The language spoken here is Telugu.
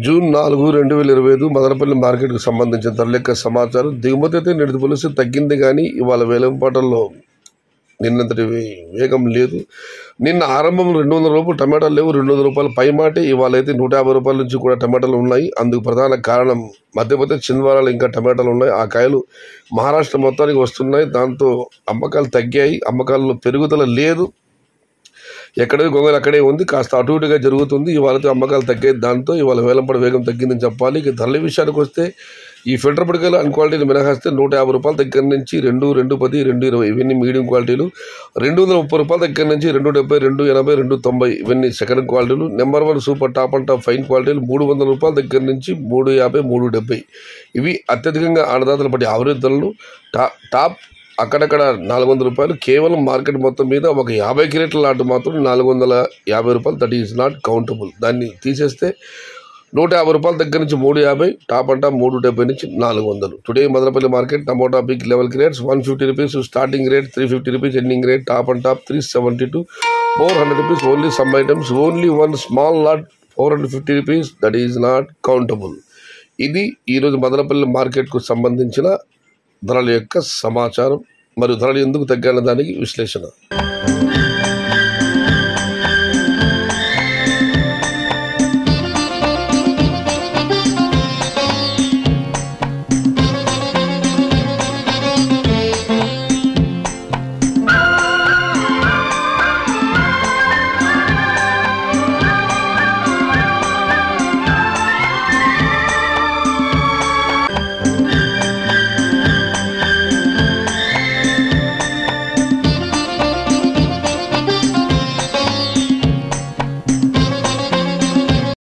జూన్ 4, 2025 మదనపల్లి మార్కెట్కు సంబంధించిన ధరల యొక్క సమాచారం. దిగుమతి అయితే నేటితో పోలిస్తే తగ్గింది, కానీ ఇవాళ వేలంపాటల్లో నిన్నంతటి వేగం లేదు. నిన్న ఆరంభంలో 200 రూపాయలు టమాటాలు లేవు, 200 రూపాయలు పై మాటే. ఇవాళ అయితే 150 రూపాయల నుంచి కూడా టమాటాలు ఉన్నాయి. అందుకు ప్రధాన కారణం మధ్య చిందవారాలు ఇంకా టమాటాలు ఉన్నాయి. ఆ కాయలు మహారాష్ట్ర మొత్తానికి వస్తున్నాయి. దాంతో అమ్మకాలు తగ్గాయి, అమ్మకాల్లో పెరుగుదల లేదు. ఎక్కడే గొంగలు అక్కడే ఉంది, కాస్త అటు ఇటుగా జరుగుతుంది. ఇవాళతో అమ్మకాలు తగ్గాయి, దాంతో ఇవాళ వేలంపాట వేగం తగ్గిందని చెప్పాలి. ఇక ధరల విషయానికి వస్తే ఈ ఫిల్టర్ పిడకలు అన్ క్వాలిటీలు మినహాయిస్తే 150 రూపాయల దగ్గర నుంచి 2, 210, 220 ఇవన్నీ మీడియం క్వాలిటీలు. 230 రూపాయల దగ్గర నుంచి 270, 280, 290 ఇవన్నీ సెకండ్ క్వాలిటీలు. Number 1 super top and top fine క్వాలిటీలు 300 రూపాయల దగ్గర నుంచి 350, 370 ఇవి అత్యధికంగా ఆడదాతలు బట్టి యావరేజ్ ధరలు. టాప్ అక్కడక్కడ 400 రూపాయలు. కేవలం మార్కెట్ మొత్తం మీద ఒక 50 క్రేట్ల లాట్ మాత్రం 450 రూపాయలు. That is not countable. దాన్ని తీసేస్తే 150 రూపాయల దగ్గర నుంచి 350, టాప్ అంటా 370 నుంచి 400. Today Madanapalle market tomato big level grades 150 rupees starting rate, 350 rupees ending rate. Top and top 370 to 400 rupees. Only some items, only one small lot 450 rupees. That is not countable. ఇది ఈరోజు మదనపల్లి మార్కెట్కు సంబంధించిన ధరల యొక్క సమాచారం. మరియు ధరలు ఎందుకు తగ్గాలనే దానికి విశ్లేషణ.